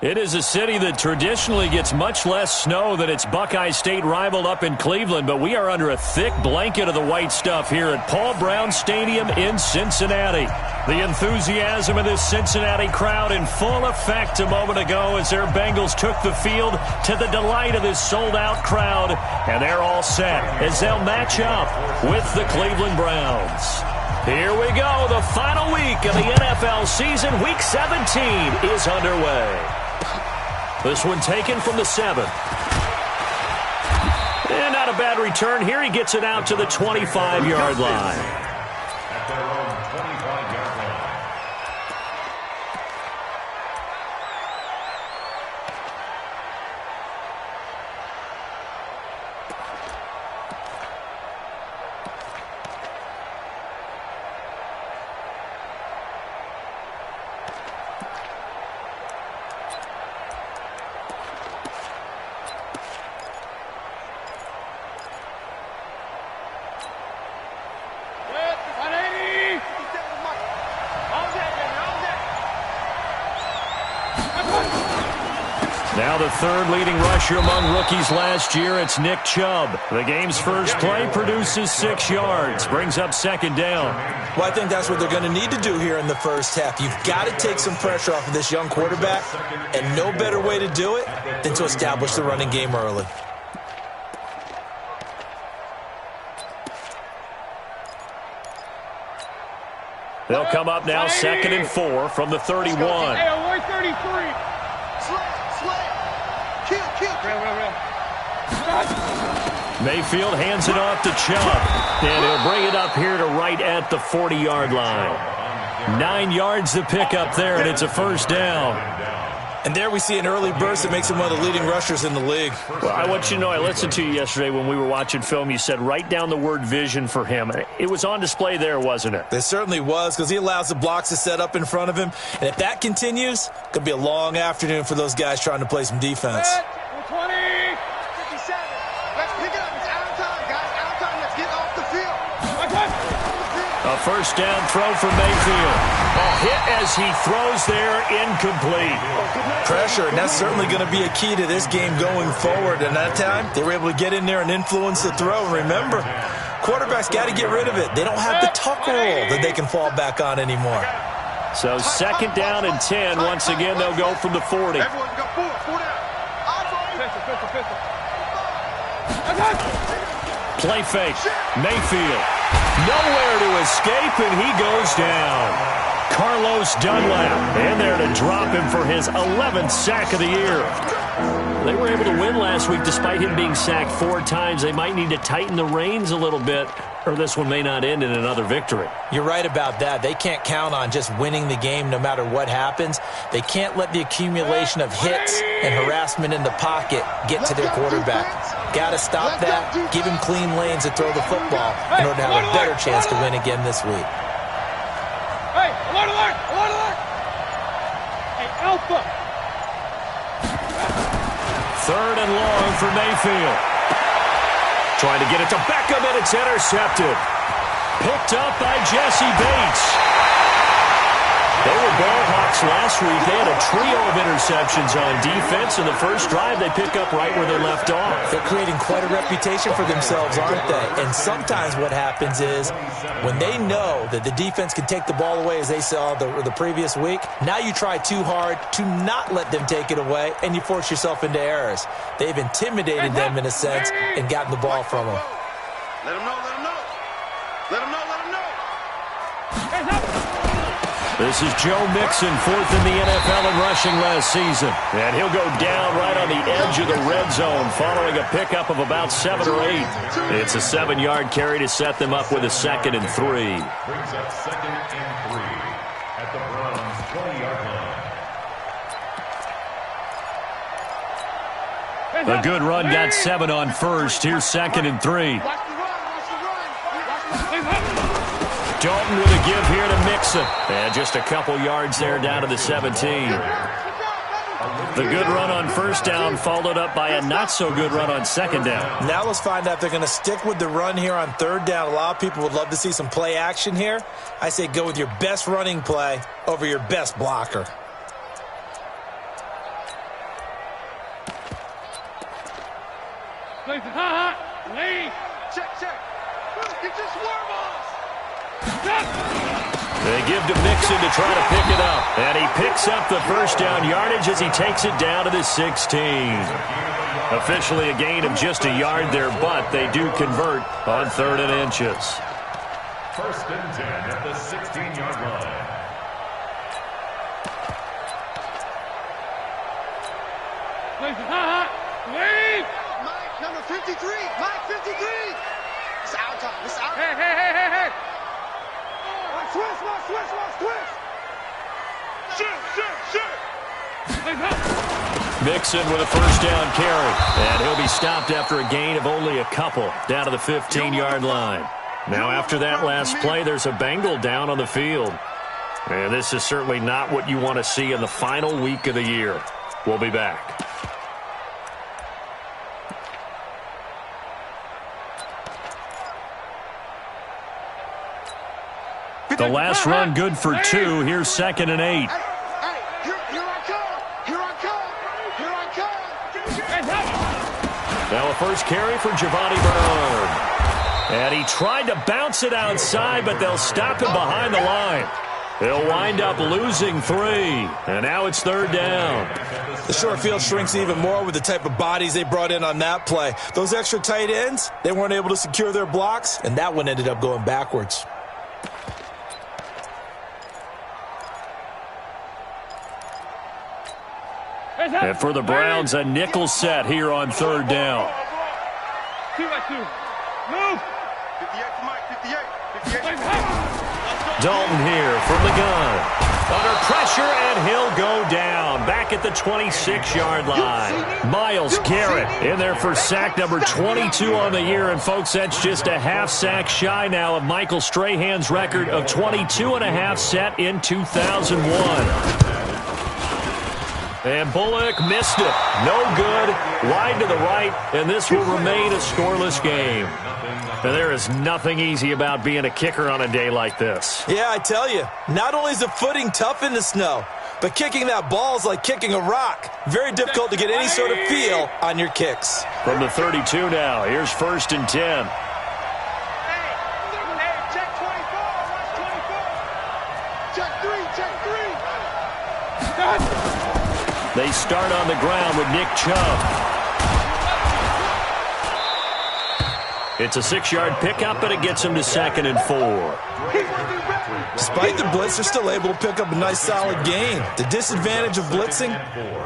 It is a city that traditionally gets much less snow than its Buckeye State rival up in Cleveland, but we are under a thick blanket of the white stuff here at Paul Brown Stadium in Cincinnati. The enthusiasm of this Cincinnati crowd in full effect a moment ago as their Bengals took the field to the delight of this sold-out crowd, and they're all set as they'll match up with the Cleveland Browns. Here we go. The final week of the NFL season. Week 17 is underway. This one taken from the 7. And not a bad return here. He gets it out to the 25-yard line. Now the third leading rusher among rookies last year, it's Nick Chubb. The game's first play produces 6 yards, brings up second down. Well, I think that's what they're going to need to do here in the first half. You've got to take some pressure off of this young quarterback, and no better way to do it than to establish the running game early. They'll come up now 2nd and 4 from the 31. Hey, avoid 33. Mayfield hands it off to Chubb, and he'll bring it up here to right at the 40-yard line. 9 yards to pick up there, and it's a first down. And there we see an early burst that makes him one of the leading rushers in the league. Well, I want you to know, I listened to you yesterday when we were watching film. You said write down the word vision for him. It was on display there, wasn't it? It certainly was, because he allows the blocks to set up in front of him. And if that continues, it could be a long afternoon for those guys trying to play some defense. 20, 57. Let's pick it up. It's out of time, guys. Out of time. Let's get off the field. A first down throw for Mayfield. A hit as he throws there, incomplete. Pressure, and that's certainly going to be a key to this game going forward. And that time, they were able to get in there and influence the throw. And remember, quarterbacks got to get rid of it. They don't have the tuck roll that they can fall back on anymore. So 2nd down and 10. Once again, they'll go from the 40. Everyone go four down. Play fake. Mayfield. Nowhere to escape, and he goes down. Carlos Dunlap in there to drop him for his 11th sack of the year. They were able to win last week despite him being sacked 4 times. They might need to tighten the reins a little bit, or this one may not end in another victory. You're right about that. They can't count on just winning the game no matter what happens. They can't let the accumulation of hits and harassment in the pocket get to their quarterback. Got to stop that, give him clean lanes to throw the football in order to have a better chance to win again this week. Hey, alert, alert, alert, alert. Hey, Alpha. 3rd and long for Mayfield. Trying to get it to Beckham, and it's intercepted. Picked up by Jesse Bates. They were ball hawks last week. They had a trio of interceptions on defense. In the first drive, they pick up right where they left off. They're creating quite a reputation for themselves, aren't they? And sometimes what happens is when they know that the defense can take the ball away, as they saw the previous week, now you try too hard to not let them take it away, and you force yourself into errors. They've intimidated them in a sense and gotten the ball from them. Let them know, let them know. Let them know, let them know. This is Joe Mixon, 4th in the NFL in rushing last season. And he'll go down right on the edge of the red zone following a pickup of about 7 or 8. It's a 7-yard carry to set them up with a 2nd and 3. Brings up 2nd and 3 at the Browns' 20-yard line. A good run got 7 on first. Here's 2nd and 3. Dalton with a give here to Mixon. And just a couple yards there down to the 17. The good run on first down followed up by a not-so-good run on 2nd down. Now let's find out if they're going to stick with the run here on 3rd down. A lot of people would love to see some play action here. I say go with your best running play over your best blocker. They give to Mixon to try to pick it up. And he picks up the first down yardage as he takes it down to the 16. Officially a gain of just a yard there, but they do convert on 3rd and inches. 1st and 10 at the 16-yard line. Mike, number 53. Mike, 53. It's our time. It's our time. Hey. Switch. Shoot. Mixon with a first down carry. And he'll be stopped after a gain of only a couple down to the 15-yard line. Now after that last play, there's a Bengal down on the field. And this is certainly not what you want to see in the final week of the year. We'll be back. The last run good for 2. Here's 2nd and 8. Here I come. Now a first carry for Giovanni Bernard. And he tried to bounce it outside, but they'll stop him behind the line. He'll wind up losing 3. And now it's 3rd down. The short field shrinks even more with the type of bodies they brought in on that play. Those extra tight ends, they weren't able to secure their blocks, and that one ended up going backwards. And for the Browns, a nickel set here on 3rd down. 2-by-2. Move. 58 to Mike. 58. Dalton here from the gun. Under pressure, and he'll go down. Back at the 26-yard line. Myles Garrett in there for sack number 22 on the year. And, folks, that's just a half sack shy now of Michael Strahan's record of 22 and a half set in 2001. And Bullock missed it. No good. Wide to the right, and this will remain a scoreless game. And there is nothing easy about being a kicker on a day like this. Yeah, I tell you, not only is the footing tough in the snow, but kicking that ball is like kicking a rock. Very difficult to get any sort of feel on your kicks. From the 32 now, here's 1st and 10. Check 24. Watch 24. Check 3. They start on the ground with Nick Chubb. It's a 6-yard pickup, but it gets him to 2nd and 4. Despite the blitz, they're still able to pick up a nice solid gain. The disadvantage of blitzing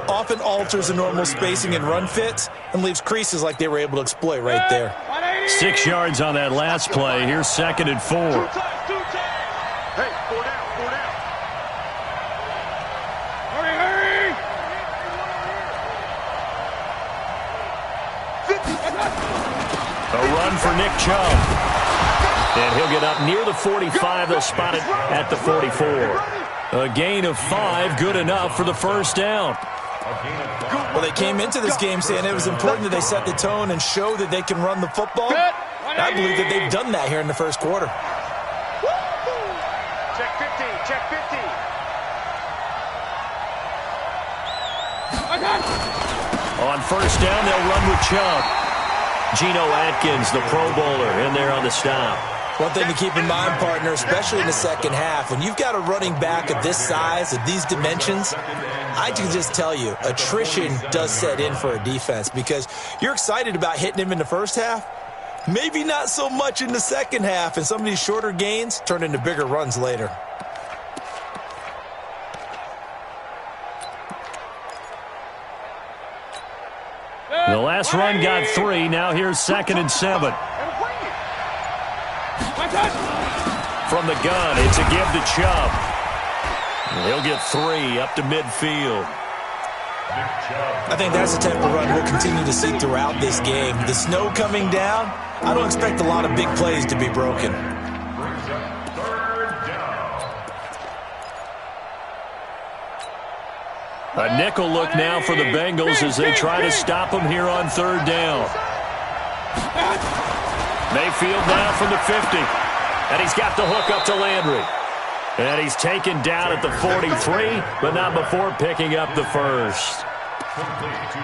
often alters the normal spacing and run fits and leaves creases like they were able to exploit right there. 6 yards on that last play. Here's 2nd and 4. Hey, 4 down. Hurry. A run for Nick Chubb. And he'll get up near the 45. They'll spot it at the 44. A gain of 5, good enough for the first down. Well, they came into this game saying it was important that they set the tone and show that they can run the football. I believe that they've done that here in the first quarter. Check 50. Check 50. On first down, they'll run with Chubb. Geno Atkins, the Pro Bowler, in there on the stop. One thing to keep in mind, partner, especially in the second half, when you've got a running back of this size, of these dimensions, I can just tell you, attrition does set in for a defense because you're excited about hitting him in the first half, maybe not so much in the second half, and some of these shorter gains turn into bigger runs later. The last run got 3. Now here's 2nd and 7. From the gun, it's a give to Chubb. He'll get 3 up to midfield. I think that's the type of run we'll continue to see throughout this game. The snow coming down, I don't expect a lot of big plays to be broken. A nickel look now for the Bengals as they try to stop him here on 3rd down. Mayfield now from the 50. And he's got the hook up to Landry. And he's taken down at the 43, but not before picking up the first.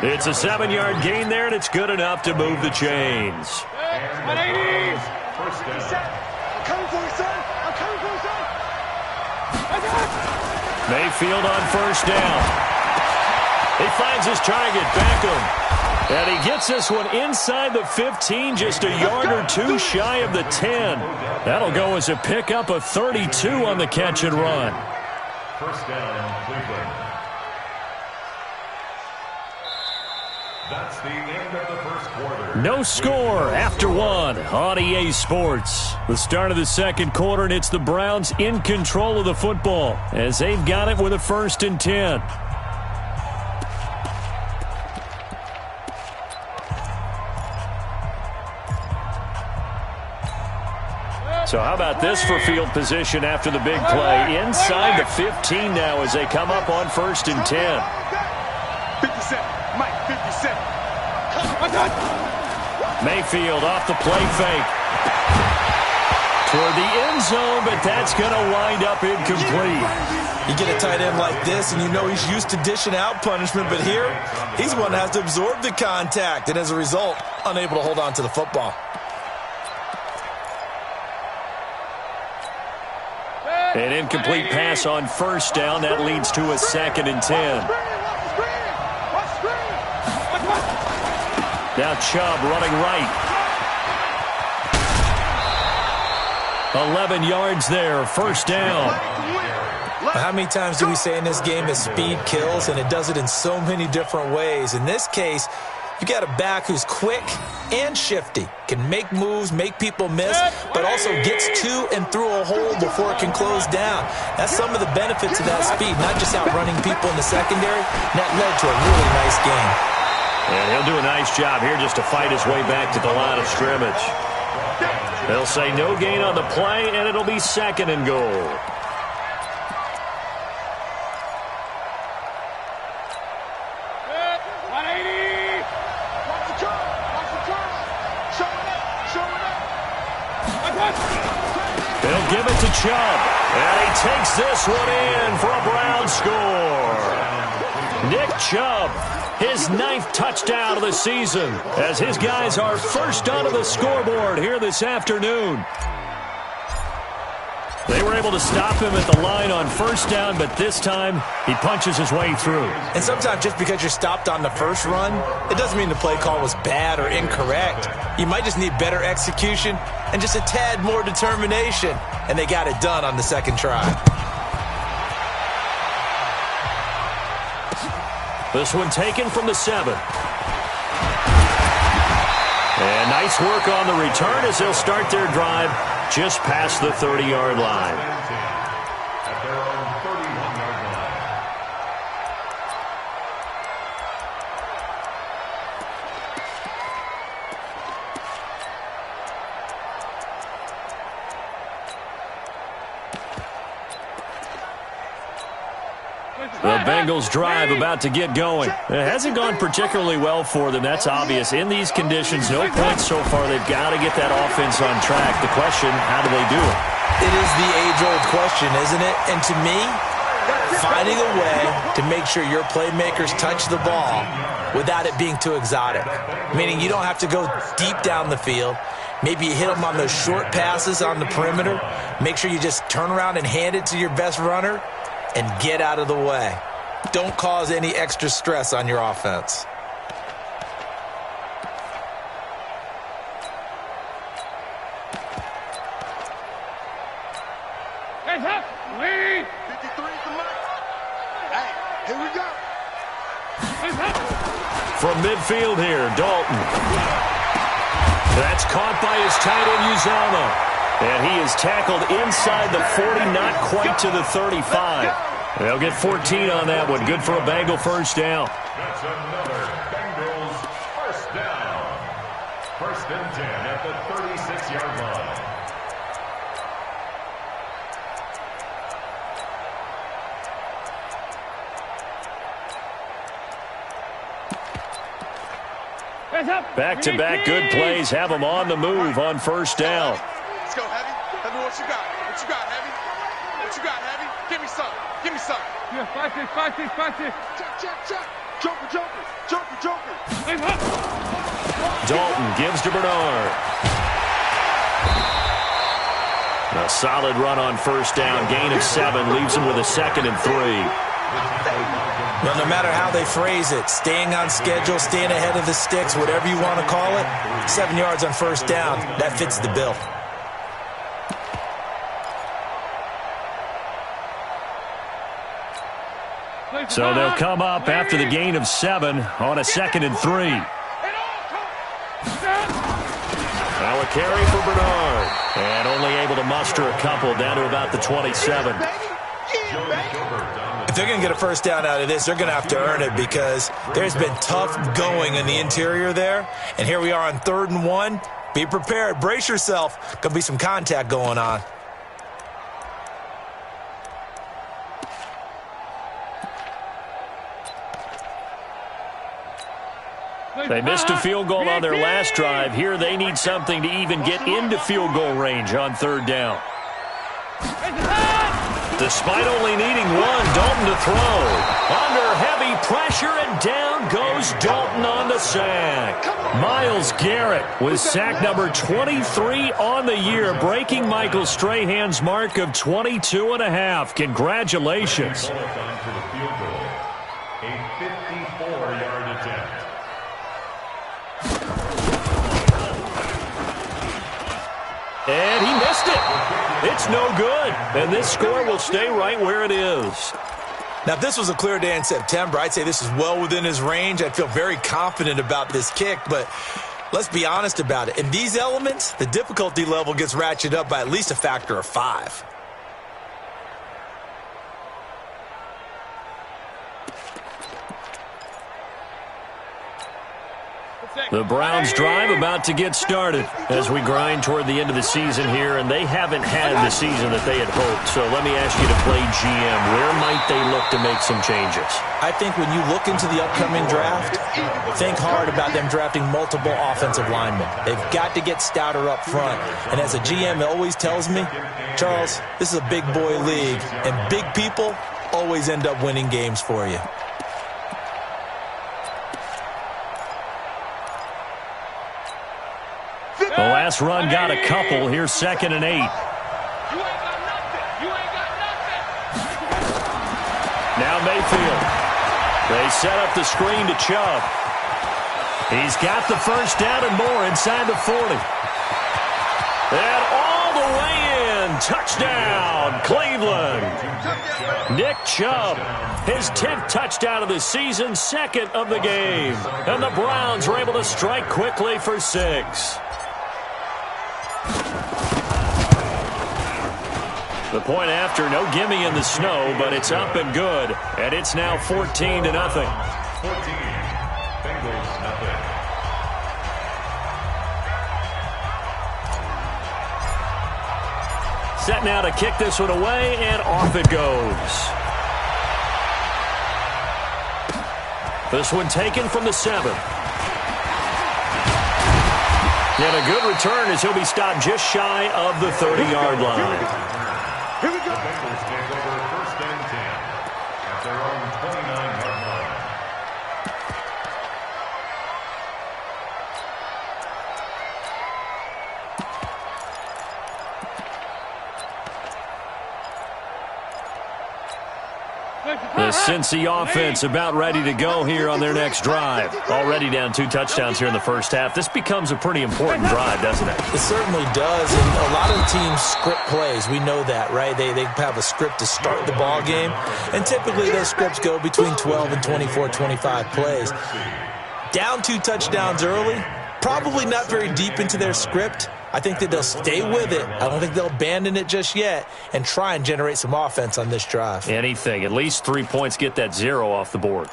It's a 7-yard gain there, and it's good enough to move the chains. First down. I'm coming for you, son. I'm coming for you, son. Mayfield on first down. He finds his target, Beckham. And he gets this one inside the 15, just a yard or two shy of the 10. That'll go as a pickup of 32 on the catch and run. First down, Cleveland. That's the end of the first quarter. No score after one on EA Sports. The start of the second quarter, and it's the Browns in control of the football as they've got it with a 1st and 10. So how about this for field position after the big play? Inside the 15 now as they come up on 1st and 10. 57, Mike, 57. Mayfield off the play fake. Toward the end zone, but that's going to wind up incomplete. You get a tight end like this, and you know he's used to dishing out punishment, but here, he's the one that has to absorb the contact, and as a result, unable to hold on to the football. An incomplete pass on 1st down. That leads to a 2nd and 10. Now Chubb running right. 11 yards there, 1st down. How many times do we say in this game that speed kills, and it does it in so many different ways? In this case, you got a back who's quick and shifty, can make moves, make people miss, but also gets to and through a hole before it can close down. That's some of the benefits of that speed, not just outrunning people in the secondary. That led to a really nice game. And he'll do a nice job here just to fight his way back to the line of scrimmage. They'll say no gain on the play, and it'll be 2nd and goal. They'll give it to Chubb, and he takes this one in for a Brown score. Nick Chubb, his 9th touchdown of the season, as his guys are first onto the scoreboard here this afternoon. They were able to stop him at the line on 1st down, but this time he punches his way through. And sometimes just because you're stopped on the first run, it doesn't mean the play call was bad or incorrect. You might just need better execution and just a tad more determination. And they got it done on the 2nd try. This one taken from the 7. And nice work on the return as they'll start their drive just past the 30-yard line. At their own 31-yard line. The Bengals drive about to get going. It hasn't gone particularly well for them. That's obvious. In these conditions, no points so far. They've got to get that offense on track. The question, how do they do it? It is the age-old question, isn't it? And to me, finding a way to make sure your playmakers touch the ball without it being too exotic. Meaning you don't have to go deep down the field. Maybe you hit them on those short passes on the perimeter. Make sure you just turn around and hand it to your best runner and get out of the way. Don't cause any extra stress on your offense. Hands up! Lead! 53 for Mike. Hey, here we go. Hands up! From midfield here, Dalton. That's caught by his tight end, Uzama. And he is tackled inside the 40, not quite to the 35. They'll get 14 on that one. Good for a Bengal 1st down. That's another Bengals 1st down. 1st and 10 at the 36-yard line. Back-to-back good plays have them on the move on 1st down. Let's go, Heavy. Heavy, what you got? What you got, Heavy? What you got, Heavy? Give me some. Give me some. Yeah, fight this. Check. Joker. Dalton gives to Bernard. A solid run on first down. Gain of 7 leaves him with a 2nd and 3. Well, no matter how they phrase it, staying on schedule, staying ahead of the sticks, whatever you want to call it, 7 yards on first down, that fits the bill. So they'll come up after the gain of 7 on a 2nd and 3. Now a carry for Bernard. And only able to muster a couple down to about the 27. If they're going to get a first down out of this, they're going to have to earn it because there's been tough going in the interior there. And here we are on 3rd and 1. Be prepared. Brace yourself. Going to be some contact going on. They missed a field goal on their last drive. Here they need something to even get into field goal range on 3rd down. Despite only needing 1, Dalton to throw. Under heavy pressure, and down goes Dalton on the sack. Myles Garrett with sack number 23 on the year, breaking Michael Strahan's mark of 22.5. Congratulations. A 54-yard attempt. And he missed it. It's no good. And this score will stay right where it is. Now, if this was a clear day in September, I'd say this is well within his range. I'd feel very confident about this kick, but let's be honest about it. In these elements, the difficulty level gets ratcheted up by at least a factor of 5. The Browns drive about to get started as we grind toward the end of the season here, and they haven't had the season that they had hoped. So let me ask you to play GM. Where might they look to make some changes? I think when you look into the upcoming draft, think hard about them drafting multiple offensive linemen. They've got to get stouter up front. And as a GM, it always tells me, Charles, this is a big boy league, and big people always end up winning games for you. The last run got a couple. Here's 2nd and 8. Now Mayfield. They set up the screen to Chubb. He's got the first down and more inside the 40. And all the way in. Touchdown, Cleveland. Nick Chubb, his 10th touchdown of the season, 2nd of the game. And the Browns were able to strike quickly for 6. The point after, no gimme in the snow, but it's up and good. And it's now 14-0. 14. Bengals, nothing. Set now to kick this one away, and off it goes. This one taken from the 7. And a good return as he'll be stopped just shy of the 30-yard line. Here we go. The Bengals take over 1st and 10 at their own 29-yard line. The Cincy offense about ready to go here on their next drive. Already down 2 touchdowns here in the first half. This becomes a pretty important drive, doesn't it? It certainly does, and a lot of teams script plays. We know that, right? They have a script to start the ball game, and typically those scripts go between 12 and 24, 25 plays. Down 2 touchdowns early, probably not very deep into their script. I think that they'll stay with it. I don't think they'll abandon it just yet and try and generate some offense on this drive. Anything. At least 3 points, get that 0 off the board.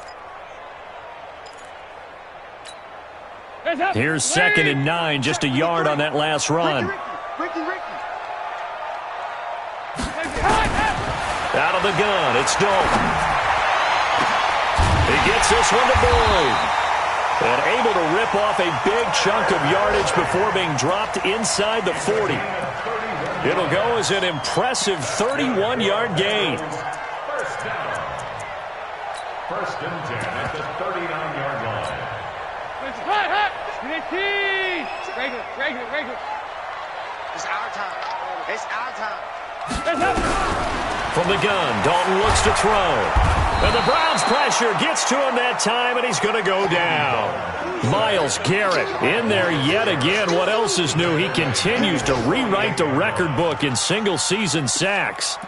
Here's 2nd and 9, just a yard on that last run. Out of the gun, it's Dalton. He gets this one to Boyd. And able to rip off a big chunk of yardage before being dropped inside the 40. It'll go as an impressive 31-yard gain. First down. 1st and 10 at the 39-yard line. Regular. It's our time. It's our time. From the gun, Dalton looks to throw. And the Browns' pressure gets to him that time, and he's going to go down. Myles Garrett in there yet again. What else is new? He continues to rewrite the record book in single-season sacks.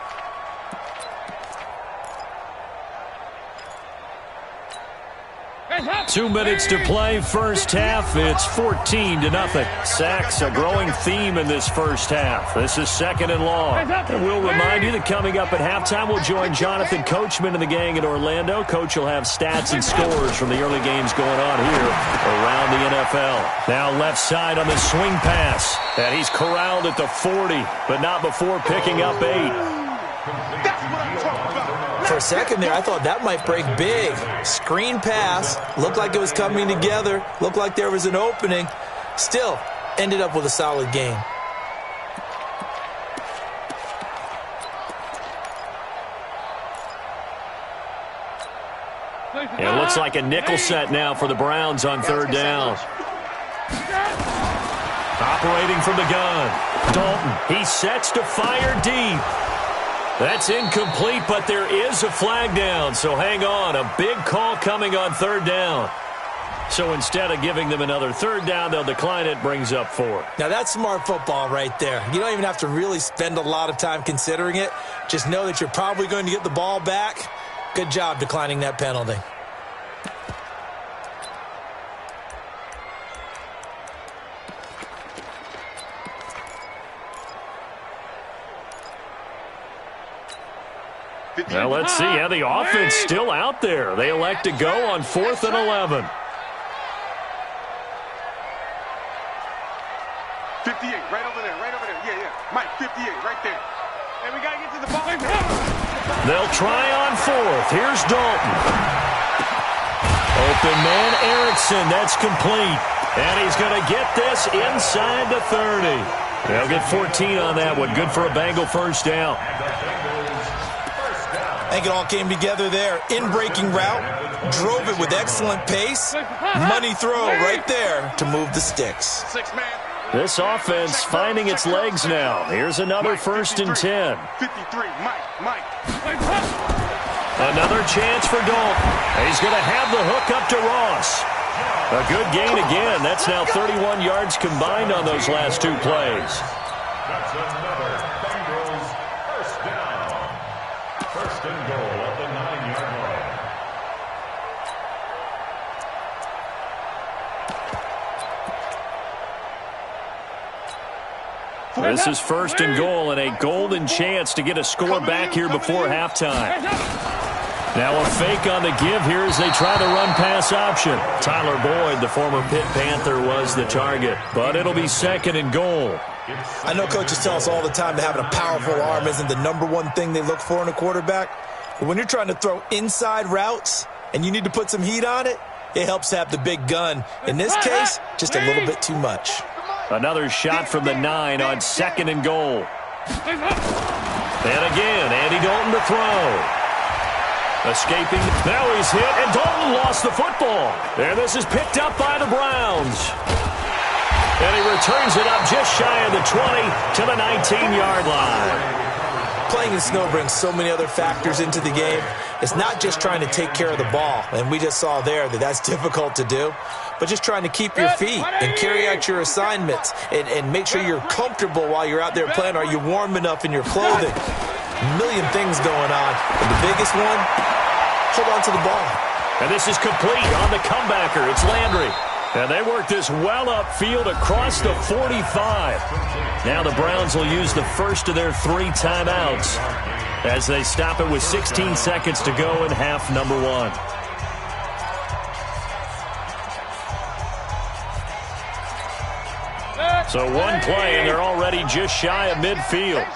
Two minutes to play, first half. It's 14-0. Sacks, a growing theme in this first half. This is second and long. And we'll remind you that coming up at halftime, we'll join Jonathan Coachman and the gang in Orlando. Coach will have stats and scores from the early games going on here around the NFL. Now left side on the swing pass. And he's corralled at the 40, but not before picking up 8. That's what I'm talking about. For a second there, I thought that might break big. Screen pass. Looked like it was coming together. Looked like there was an opening. Still, ended up with a solid game. It looks like a nickel set now for the Browns on third down. Operating from the gun. Dalton, he sets to fire deep. That's incomplete, but there is a flag down, so hang on. A big call coming on third down. So instead of giving them another third down, they'll decline it, brings up 4. Now that's smart football right there. You don't even have to really spend a lot of time considering it. Just know that you're probably going to get the ball back. Good job declining that penalty. Now let's see how the offense still out there. They elect to go on 4th and 11. 58, right over there, right over there. Yeah, yeah. Mike, 58, right there. And we got to get to the ball. They'll try on 4th. Here's Dalton. Open man, Erickson. That's complete. And he's going to get this inside the 30. They'll get 14 on that one. Good for a Bengal first down. I think it all came together there. In-breaking route, drove it with excellent pace. Money throw right there to move the sticks. 6-man. This offense finding its legs now. Here's another 1st and 10. 53, Mike. Another chance for Dalton. He's going to have the hook up to Ross. A good gain again. That's now 31 yards combined on those last 2 plays. That's another Bengals first down. First and goal at the 9-yard line. This is 1st and goal and a golden chance to get a score back here before halftime. Now a fake on the give here as they try the run-pass option. Tyler Boyd, the former Pitt Panther, was the target, but it'll be 2nd and goal. I know coaches tell us all the time that having a powerful arm isn't the #1 thing they look for in a quarterback. But when you're trying to throw inside routes and you need to put some heat on it, it helps to have the big gun. In this case, just a little bit too much. Another shot from the 9 on 2nd and goal. And again, Andy Dalton to throw. Escaping. Now he's hit, and Dalton lost the football. And this is picked up by the Browns. And he returns it up just shy of the 20 to the 19-yard line. Playing in snow brings so many other factors into the game. It's not just trying to take care of the ball, and we just saw there that that's difficult to do, but just trying to keep your feet and carry out your assignments and make sure you're comfortable while you're out there playing. Are you warm enough in your clothing? A million things going on, but the biggest one, hold on to the ball. And this is complete on the comebacker. It's Landry. And they work this well upfield across the 45. Now the Browns will use the first of their 3 timeouts as they stop it with 16 seconds to go in half number 1. So one play, and they're already just shy of midfield.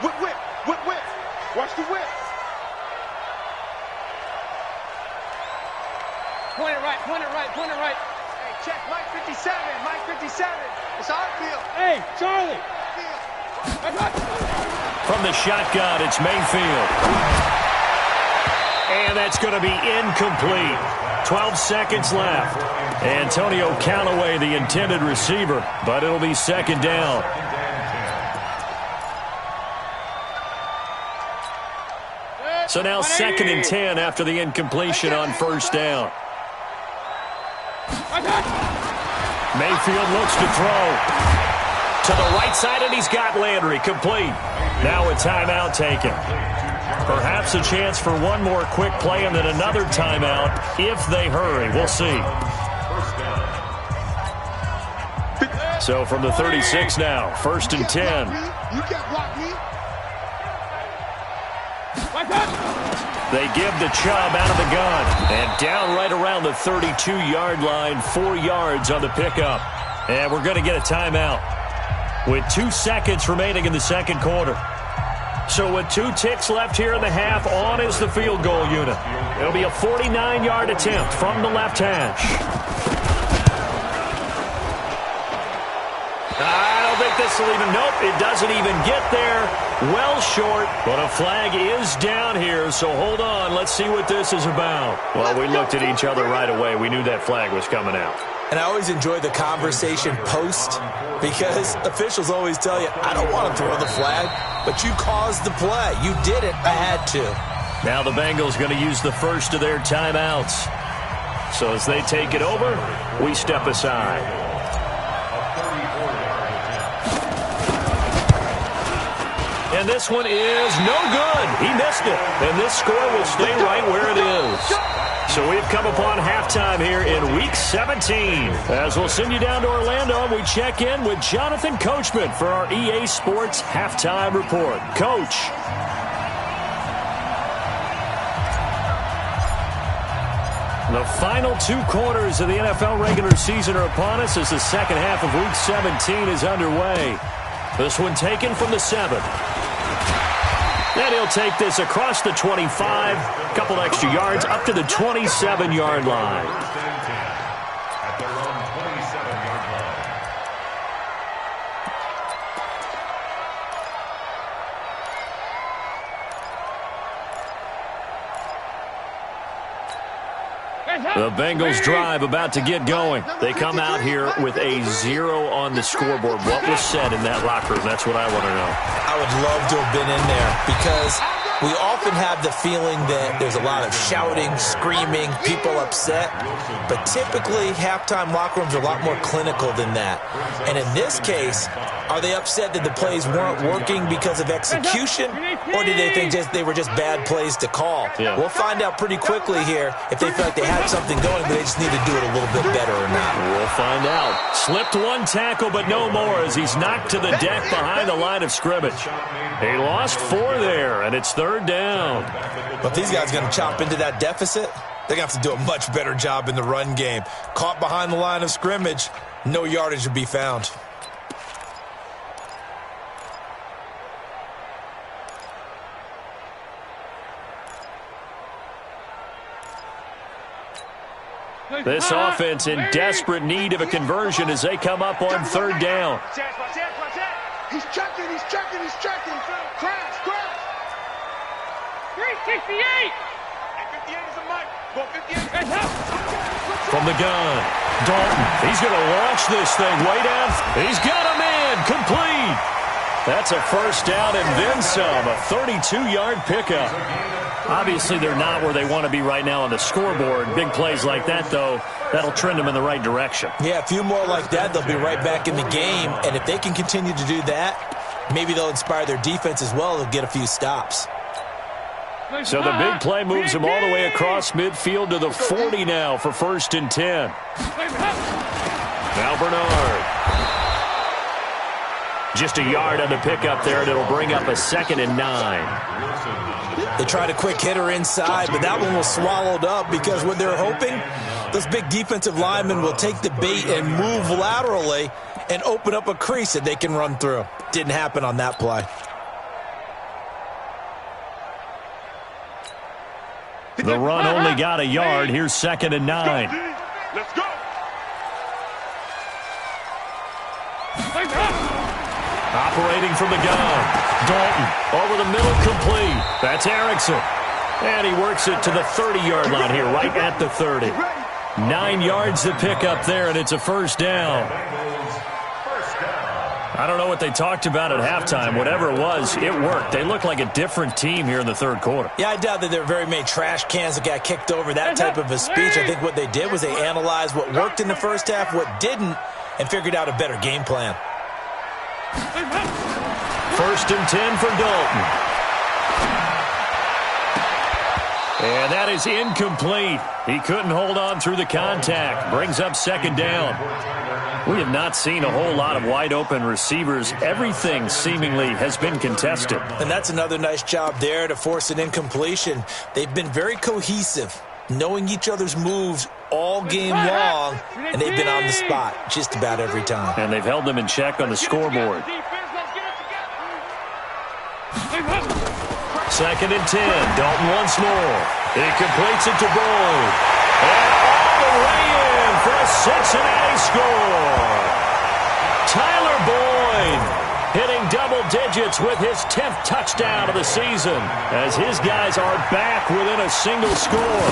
Whip. Watch the whip. Point it right. Hey, check Mike 57. It's our field. Hey, Charlie. From the shotgun, it's Mayfield. And that's going to be incomplete. 12 seconds left. Antonio Callaway, the intended receiver, but it'll be 2nd down. So now 2nd and 10 after the incompletion on first down. Mayfield looks to throw. To the right side, and he's got Landry complete. Now a timeout taken. Perhaps a chance for one more quick play and then another timeout if they hurry. We'll see. So from the 36 now, 1st and 10. You can't block me. They give the Chubb out of the gun. And down right around the 32-yard line, 4 yards on the pickup. And we're going to get a timeout with 2 seconds remaining in the second quarter. So with 2 ticks left here in the half, on is the field goal unit. It'll be a 49-yard attempt from the left hash. I don't think this will even, nope, it doesn't even get there. Well short, but a flag is down here, so hold on. Let's see what this is about. Well, we looked at each other right away. We knew that flag was coming out. And I always enjoy the conversation post because officials always tell you, I don't want to throw the flag, but you caused the play. You did it. I had to. Now the Bengals going to use the first of their timeouts. So as they take it over, we step aside. And this one is no good. He missed it. And this score will stay right where it is. So we've come upon halftime here in Week 17. As we'll send you down to Orlando, and we check in with Jonathan Coachman for our EA Sports Halftime Report. Coach. The final 2 quarters of the NFL regular season are upon us as the second half of Week 17 is underway. This one taken from the 7. And he'll take this across the 25, a couple extra yards, up to the 27-yard line. At their own 27-yard line. The Bengals drive about to get going. They come out here with a 0 on the scoreboard. What was said in that locker room? That's what I want to know. I would love to have been in there because we often have the feeling that there's a lot of shouting, screaming, people upset. But typically, halftime locker rooms are a lot more clinical than that. And in this case, are they upset that the plays weren't working because of execution? Or did they think they were just bad plays to call? Yeah. We'll find out pretty quickly here if they feel like they had something going, but they just need to do it a little bit better or not. We'll find out. Slipped 1 tackle, but no more as he's knocked to the deck behind the line of scrimmage. He lost 4 there, and it's 3rd down. But these guys are going to chop into that deficit. They're going to have to do a much better job in the run game. Caught behind the line of scrimmage, no yardage to be found. This offense in desperate need of a conversion as they come up on 3rd down. He's checking. Crash. 368. 58 is a mic. Go 58. From the gun, Dalton. He's going to launch this thing way down. He's got a man complete. That's a 1st down and then some. A 32-yard pickup. Obviously, they're not where they want to be right now on the scoreboard. Big plays like that, though, that'll trend them in the right direction. Yeah, a few more like that, they'll be right back in the game. And if they can continue to do that, maybe they'll inspire their defense as well. They'll get a few stops. So the big play moves them all the way across midfield to the 40 now for 1st and 10. Now Bernard. Just a yard on the pickup there, and it'll bring up a 2nd and 9. They tried a quick hitter inside, but that one was swallowed up because what they're hoping, those big defensive linemen will take the bait and move laterally and open up a crease that they can run through. Didn't happen on that play. The run only got a yard. Here's 2nd and 9. Let's go. Operating from the gun. Dalton over the middle, complete. That's Rmsl. And he works it to the 30-yard line here, right at the 30. 9 yards to pick up there, and it's a 1st down. I don't know what they talked about at halftime. Whatever it was, it worked. They looked like a different team here in the third quarter. Yeah, I doubt that there were very many trash cans that got kicked over, that type of a speech. I think what they did was they analyzed what worked in the first half, what didn't, and figured out a better game plan. 1st and 10 for Dalton. And that is incomplete. He couldn't hold on through the contact. Brings up 2nd down. We have not seen a whole lot of wide-open receivers. Everything seemingly has been contested. And that's another nice job there to force an incompletion. They've been very cohesive, knowing each other's moves all game long, and they've been on the spot just about every time. And they've held them in check on the scoreboard. 2nd and 10. Dalton once more. He completes it to Boyd. And all the way in for a Cincinnati score. Tyler Boyd hitting double digits with his 10th touchdown of the season as his guys are back within a single score.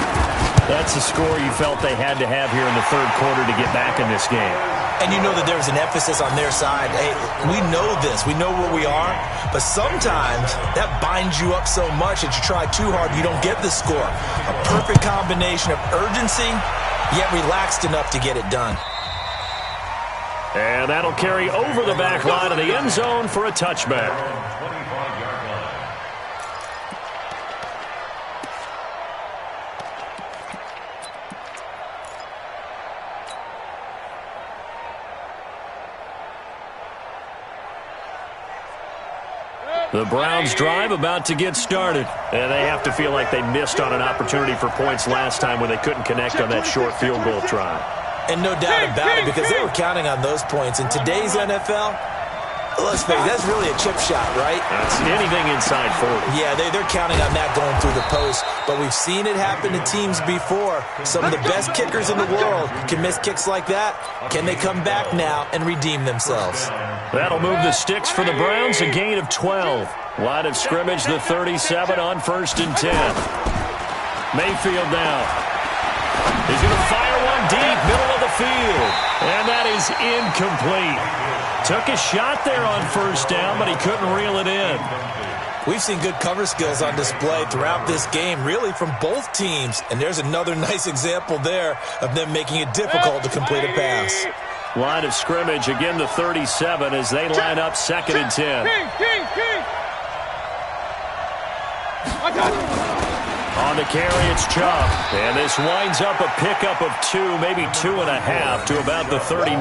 That's the score you felt they had to have here in the third quarter to get back in this game. And you know that there was an emphasis on their side. Hey, we know this. We know where we are. But sometimes that binds you up so much that you try too hard, you don't get the score. A perfect combination of urgency, yet relaxed enough to get it done. And that'll carry over the back line of the end zone for a touchback. The Browns drive about to get started. And they have to feel like they missed on an opportunity for points last time when they couldn't connect on that short field goal try. And no doubt about it, because they were counting on those points. In today's NFL, let's face it, that's really a chip shot, right? That's anything inside 40. Yeah, they're counting on that going through the post. But we've seen it happen to teams before. Some of the best kickers in the world can miss kicks like that. Can they come back now and redeem themselves? That'll move the sticks for the Browns, a gain of 12. Line of scrimmage, the 37 on 1st and 10. Mayfield now. He's going to fire one deep, middle of the field. And that is incomplete. Took a shot there on 1st down, but he couldn't reel it in. We've seen good cover skills on display throughout this game, really from both teams. And there's another nice example there of them making it difficult to complete a pass. Line of scrimmage, again the 37 as they line up 2nd and 10. On the carry, it's Chubb. And this winds up a pickup of 2, maybe 2.5 to about the 39.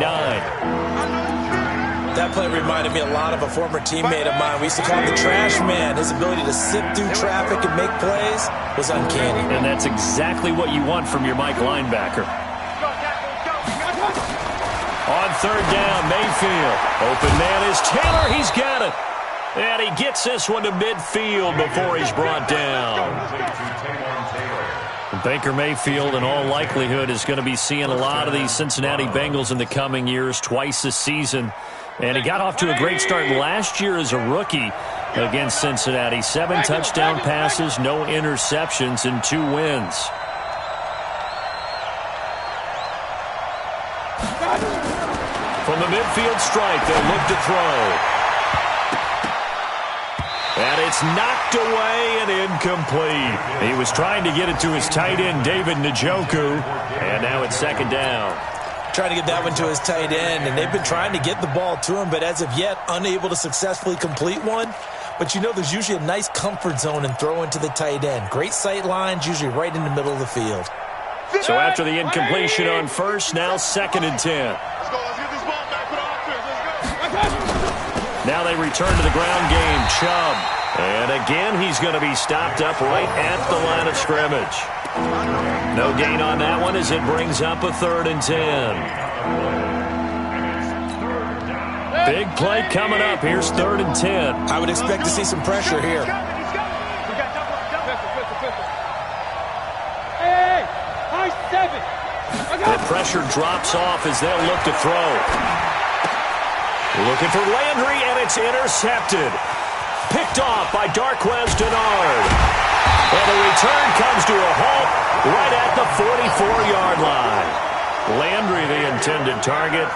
That play reminded me a lot of a former teammate of mine. We used to call him the trash man. His ability to sift through traffic and make plays was uncanny. And that's exactly what you want from your Mike linebacker. On 3rd down, Mayfield. Open man is Taylor. He's got it. And he gets this one to midfield before he's brought down. Baker Mayfield, in all likelihood, is going to be seeing a lot of these Cincinnati Bengals in the coming years, twice this season. And he got off to a great start last year as a rookie against Cincinnati. 7 touchdown passes, no interceptions, and 2 wins. From the midfield strike, they'll look to throw. And it's knocked away and incomplete. He was trying to get it to his tight end, David Njoku. And now it's 2nd down. Trying to get that one to his tight end, and they've been trying to get the ball to him, but as of yet, unable to successfully complete one. But you know there's usually a nice comfort zone in throwing to the tight end. Great sight lines, usually right in the middle of the field. So after the incompletion on 1st, now 2nd and 10. Let's go. Let's get this ball back with offense. Let's go. Now they return to the ground game. Chubb. And again, he's going to be stopped up right at the line of scrimmage. No gain on that one as it brings up a 3rd and 10. Big play coming up. Here's 3rd and 10. I would expect to see some pressure here. The pressure drops off as they'll look to throw. Looking for Landry, and it's intercepted. Picked off by Darquez Denard. And the return comes to a halt right at the 44-yard line. Landry, the intended target.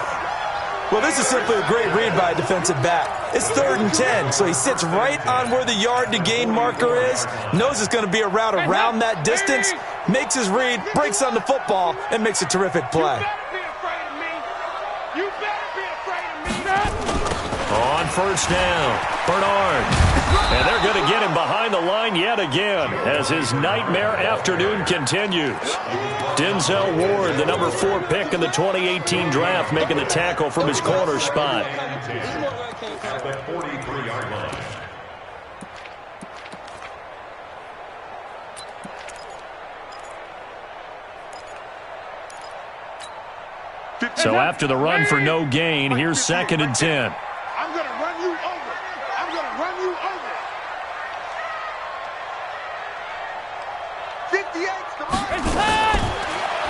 Well, this is simply a great read by a defensive back. It's 3rd and 10, so he sits right on where the yard to gain marker is, knows it's going to be a route around that distance, makes his read, breaks on the football, and makes a terrific play. On first down, Bernard. And they're going to get him behind the line yet again as his nightmare afternoon continues. Denzel Ward, the number 4 pick in the 2018 draft, making the tackle from his corner spot. At the 43-yard line. So after the run for no gain, here's 2nd and 10. I'm going to run you over. I'm going to run you over. 58's the mark.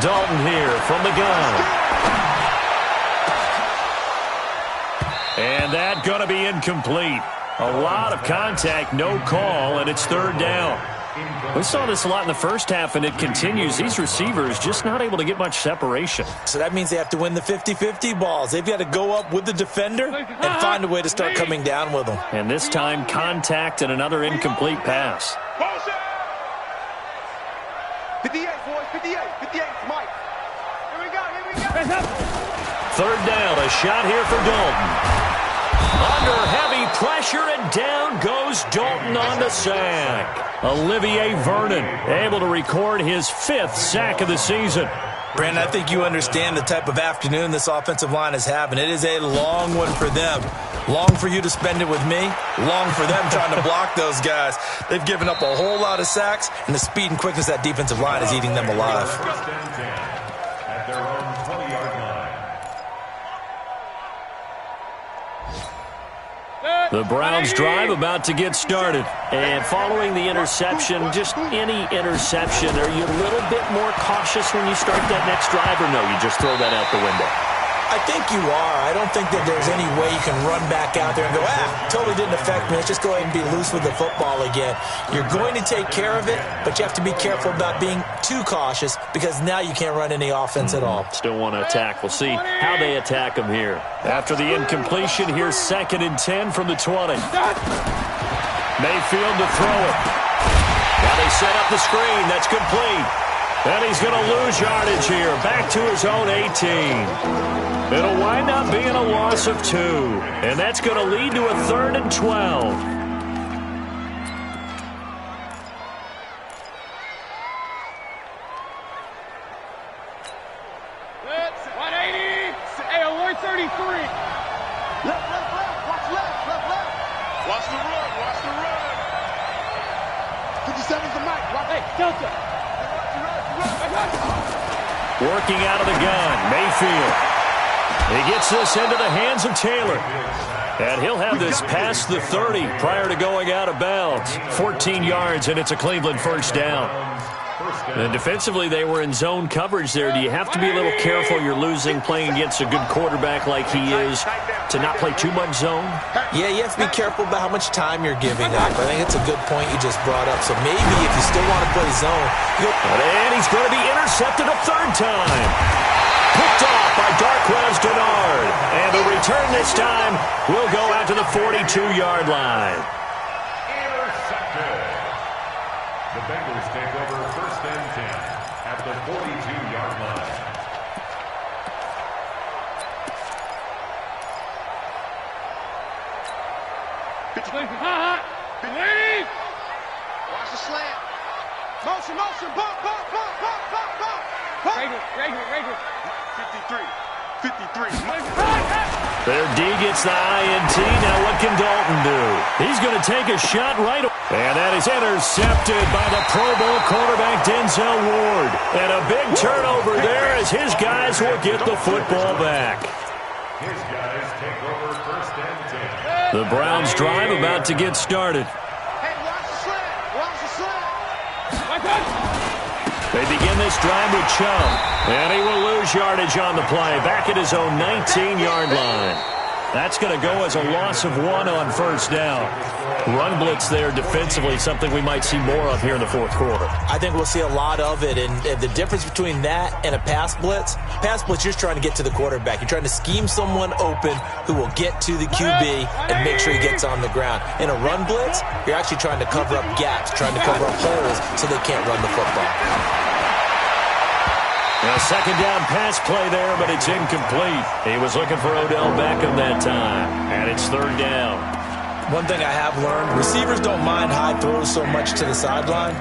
Dalton here from the gun. And that going to be incomplete. A lot of contact, no call, and it's 3rd down. We saw this a lot in the first half, and it continues. These receivers just not able to get much separation. So that means they have to win the 50-50 balls. They've got to go up with the defender and find a way to start coming down with them. And this time, contact and another incomplete pass. 58, boys, 58. 58, Mike. Here we go. 3rd down, a shot here for Dalton. Under heavy pressure, and down goes Dalton on the sack. Olivier Vernon able to record his 5th sack of the season. Brandon, I think you understand the type of afternoon this offensive line is having. It is a long one for them. Long for you to spend it with me. Long for them trying to block those guys. They've given up a whole lot of sacks, and the speed and quickness of that defensive line is eating them alive. At their own 20-yard line. The Browns drive about to get started. And following the interception, just any interception, are you a little bit more cautious when you start that next drive, or no, you just throw that out the window? I think you are. I don't think that there's any way you can run back out there and go, totally didn't affect me. Let's just go ahead and be loose with the football again. You're going to take care of it, but you have to be careful about being too cautious because now you can't run any offense at all. Still want to attack. We'll see how they attack him here. After the incompletion, here's 2nd and 10 from the 20. Mayfield to throw it. Now they set up the screen. That's complete. And he's going to lose yardage here. Back to his own 18. It'll wind up being a loss of 2. And that's going to lead to a 3rd and 12. Let's 180. Hey, alert 33. Left. Watch left. Watch the run. 57's the mic. Hey, Delta. Working out of the gun, Mayfield. He gets this into the hands of Taylor. And he'll have this past the 30 prior to going out of bounds. 14 yards, and it's a Cleveland 1st down. And defensively, they were in zone coverage there. Do you have to be a little careful? You're losing playing against a good quarterback like he is to not play too much zone? Yeah, you have to be careful about how much time you're giving up. I think it's a good point you just brought up. So maybe if you still want to play zone. And he's going to be intercepted a 3rd time. Picked off by Darquez Dennard. And the return this time will go out to the 42-yard line. Intercepted. The Bengals take over 1st and 10 at the 42-yard line. Watch the slant. Motion. Bump. Rager. 53. Their D gets the INT. Now what can Dalton do? He's going to take a shot right away. And that is intercepted by the Pro Bowl quarterback Denzel Ward. And a big turnover there as his guys will get the football back. His guys take over 1st and 10. The Browns drive about to get started. Hey, watch the slant. They begin this drive with Chubb. And he will lose yardage on the play. Back at his own 19-yard line. That's going to go as a loss of 1 on first down. Run blitz there defensively, something we might see more of here in the fourth quarter. I think we'll see a lot of it, and the difference between that and a pass blitz, you're trying to get to the quarterback. You're trying to scheme someone open who will get to the QB and make sure he gets on the ground. In a run blitz, you're actually trying to cover up gaps, trying to cover up holes so they can't run the football. A second down pass play there, but it's incomplete. He was looking for Odell Beckham that time, and it's third down. One thing I have learned, receivers don't mind high throws so much to the sideline,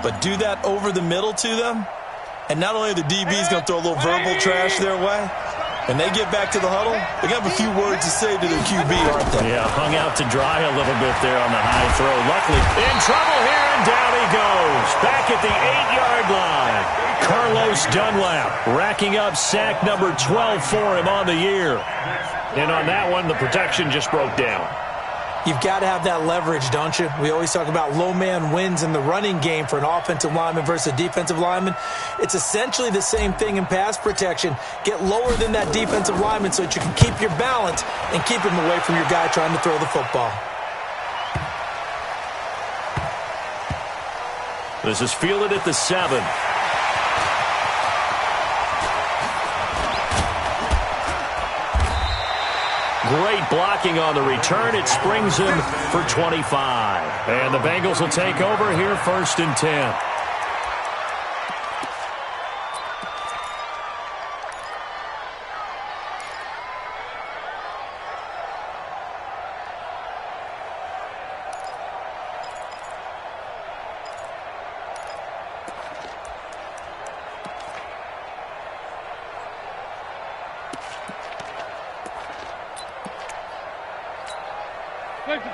but do that over the middle to them, and not only are the DBs going to throw a little verbal trash their way, when they get back to the huddle, they're going to have a few words to say to their QB, aren't they? Yeah, hung out to dry a little bit there on the high throw. Luckily, in trouble here, and down he goes. Back at the 8-yard line. Carlos Dunlap racking up sack number 12 for him on the year. And on that one, the protection just broke down. You've got to have that leverage, don't you? We always talk about low man wins in the running game for an offensive lineman versus a defensive lineman. It's essentially the same thing in pass protection. Get lower than that defensive lineman so that you can keep your balance and keep him away from your guy trying to throw the football. This is fielded at the 7. Great blocking on the return. It springs him for 25. And the Bengals will take over here, 1st and 10.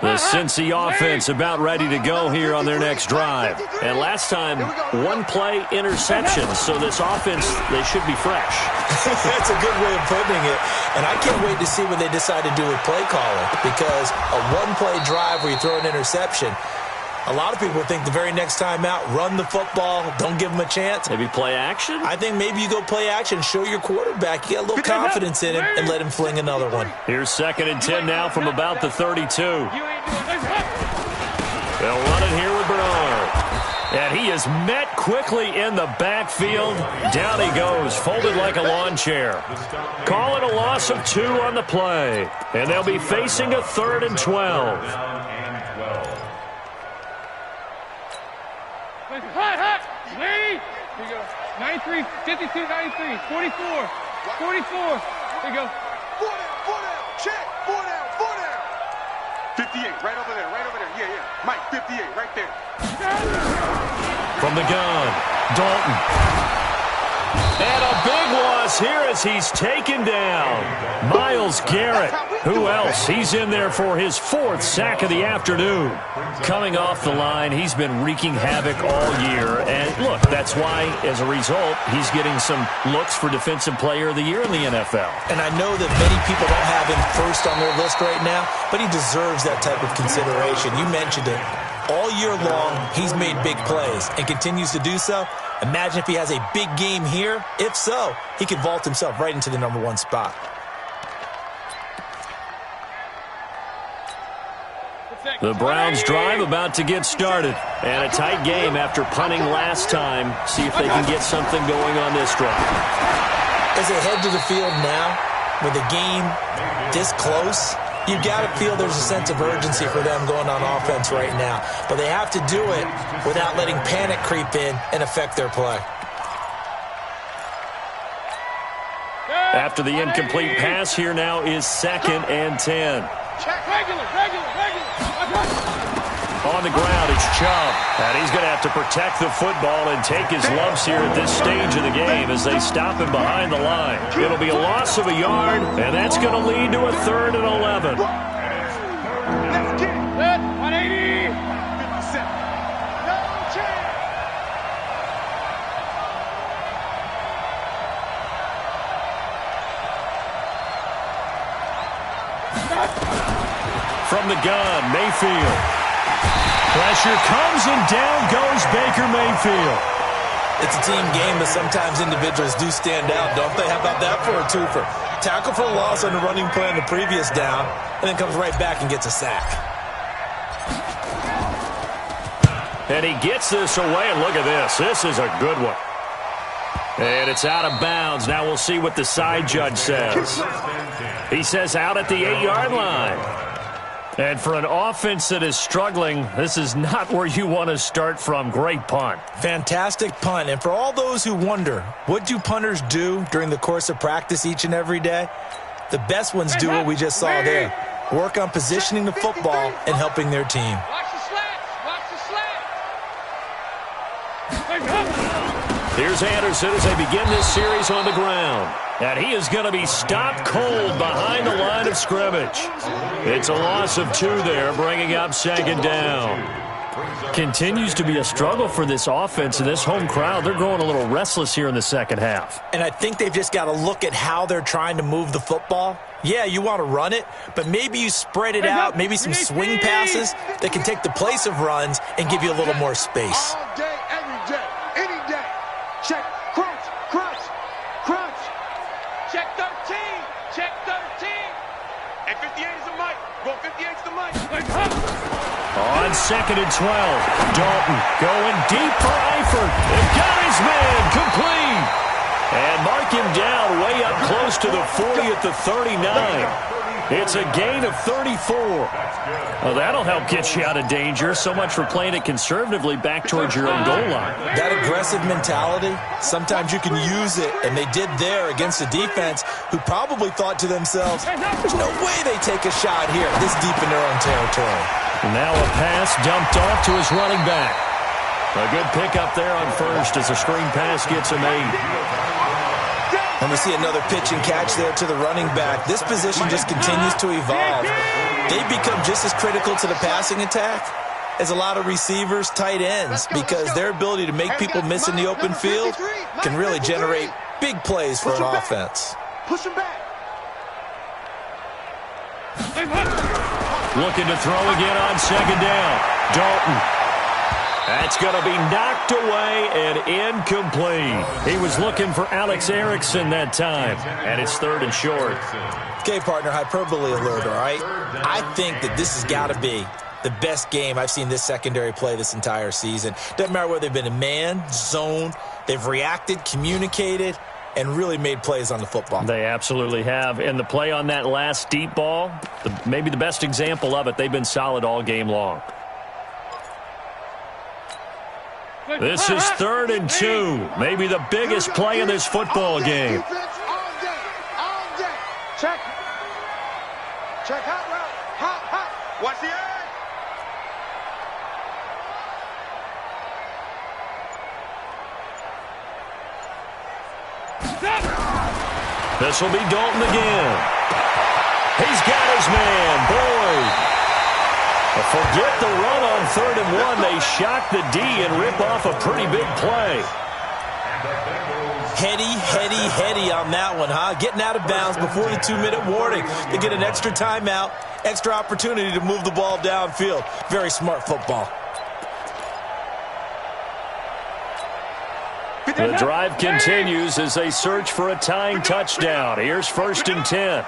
The Cincy offense about ready to go here on their next drive. And last time, 1-play interception. So this offense, they should be fresh. That's a good way of putting it. And I can't wait to see what they decide to do with play calling. Because a 1-play drive where you throw an interception, a lot of people think the very next time out, run the football, don't give them a chance. Maybe play action? I think maybe you go play action, show your quarterback, you get a little confidence in him, and let him fling another one. Here's 2nd and 10 now from about the 32. They'll run it here with Bernard. And he is met quickly in the backfield. Down he goes, folded like a lawn chair. Call it a loss of 2 on the play. And they'll be facing a 3rd and 12. Hot. Lady. Here you go. 93, 52, 93, 44, 44. Here you go. 4 down. Check. 4 down. 58, right over there. Yeah. Mike, 58, right there. From the gun, Dalton. And a big loss here as he's taken down. Myles Garrett. Who else? He's in there for his 4th sack of the afternoon. Coming off the line, he's been wreaking havoc all year. And look, that's why, as a result, he's getting some looks for Defensive Player of the Year in the NFL. And I know that many people don't have him first on their list right now, but he deserves that type of consideration. You mentioned it. All year long, he's made big plays and continues to do so. Imagine if he has a big game here. If so, he could vault himself right into the number 1 spot. The Browns drive about to get started. And a tight game after punting last time. See if they can get something going on this drive. As they head to the field now, with the game this close, you've got to feel there's a sense of urgency for them going on offense right now. But they have to do it without letting panic creep in and affect their play. After the incomplete pass, here now is 2nd and 10. Regular. On the ground, it's Chubb. And he's going to have to protect the football and take his lumps here at this stage of the game as they stop him behind the line. It'll be a loss of a yard, and that's going to lead to a 3rd and 11. Let's get it. 180. 57. No chance. From the gun, Mayfield. Pressure comes, and down goes Baker Mayfield. It's a team game, but sometimes individuals do stand out, don't they? How about that for a twofer? Tackle for a loss on the running play on the previous down, and then comes right back and gets a sack. And he gets this away, and look at this. This is a good one. And it's out of bounds. Now we'll see what the side judge says. He says out at the 8-yard line. And for an offense that is struggling, this is not where you want to start from. Great punt. Fantastic punt. And for all those who wonder, what do punters do during the course of practice each and every day? The best ones do what we just saw there. Work on positioning the football and helping their team. Watch the slats. Watch the slats. Here's Anderson as they begin this series on the ground. And he is going to be stopped cold behind the line of scrimmage. It's a loss of 2 there, bringing up 2nd down. Continues to be a struggle for this offense and this home crowd. They're growing a little restless here in the second half. And I think they've just got to look at how they're trying to move the football. Yeah, you want to run it, but maybe you spread it out, maybe some swing passes that can take the place of runs and give you a little more space. All day, every day, any day. Check, crunch, crunch, crunch. Check 13, check 13. And 58 is the mic. Go 58 is the mic. On 2nd and 12, Dalton going deep for Eifert. They've got his man complete. And mark him down way up close to the 40 at the 39. It's a gain of 34. Well, that'll help get you out of danger. So much for playing it conservatively back towards your own goal line. That aggressive mentality, sometimes you can use it, and they did there against a defense who probably thought to themselves, there's no way they take a shot here this deep in their own territory. Now a pass dumped off to his running back. A good pickup there on first as a screen pass gets him 8. And we see another pitch and catch there to the running back. This position just continues to evolve. They become just as critical to the passing attack as a lot of receivers, tight ends, because their ability to make people miss in the open field can really generate big plays for an offense. Push him back. Looking to throw again on 2nd down. Dalton. That's going to be knocked away and incomplete. He was looking for Alex Erickson that time, and it's 3rd and short. Okay, partner, hyperbole alert, all right? I think that this has got to be the best game I've seen this secondary play this entire season. Doesn't matter whether they've been in man, zone, they've reacted, communicated, and really made plays on the football. They absolutely have. And the play on that last deep ball, maybe the best example of it, they've been solid all game long. This is 3rd and 2. Maybe the biggest play in this football game. All day, all day. Check. Check hot route. Hot, hot. Watch the edge. This will be Dalton again. He's got his man, Boyd. Forget the run on 3rd and 1. They shock the D and rip off a pretty big play. Heady on that one, huh? Getting out of bounds before the 2-minute warning. They get an extra timeout, extra opportunity to move the ball downfield. Very smart football. The drive continues as they search for a tying touchdown. Here's 1st and 10.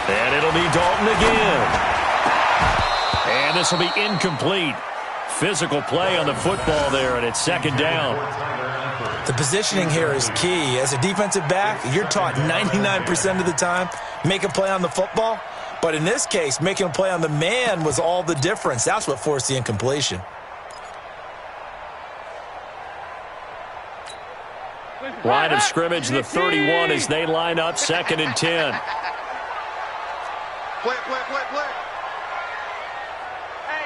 And it'll be Dalton again. And this will be incomplete. Physical play on the football there, and it's 2nd down. The positioning here is key. As a defensive back, you're taught 99% of the time, make a play on the football. But in this case, making a play on the man was all the difference. That's what forced the incompletion. Line of scrimmage, the 31 as they line up 2nd and 10. Play. Hey,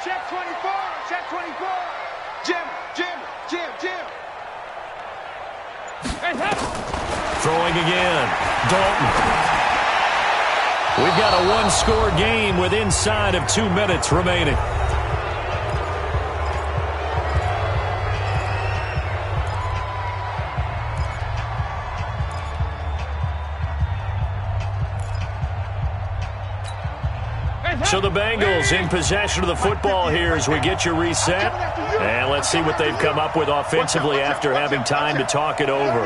check 24. Check 24. Jim. Throwing again. Dalton. We've got a one-score game with inside of 2 minutes remaining. So the Bengals in possession of the football here as we get you reset. And let's see what they've come up with offensively after having time to talk it over.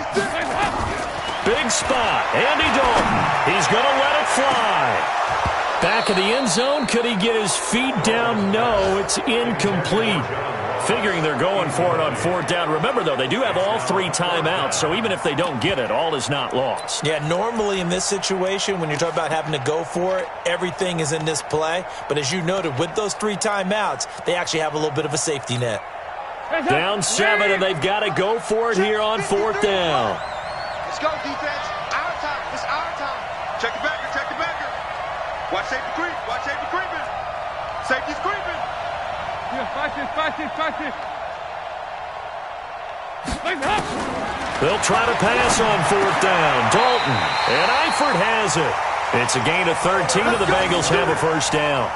Big spot. Andy Dalton. He's going to let it fly. Back of the end zone. Could he get his feet down? No, it's incomplete. Figuring they're going for it on fourth down. Remember, though, they do have all 3 timeouts, so even if they don't get it, all is not lost. Yeah, normally in this situation, when you're talking about having to go for it, everything is in this play. But as you noted, with those 3 timeouts, they actually have a little bit of a safety net. Down 7, and they've got to go for it here on fourth down. Let's go, defense. Our time. It's our time. Check the backer. Check the backer. Watch safety creep. Watch safety creeping. Safety's creeping. Watch this. They'll try to pass on fourth down. Dalton. And Eifert has it. It's a gain of 13, and the Bengals have a first down.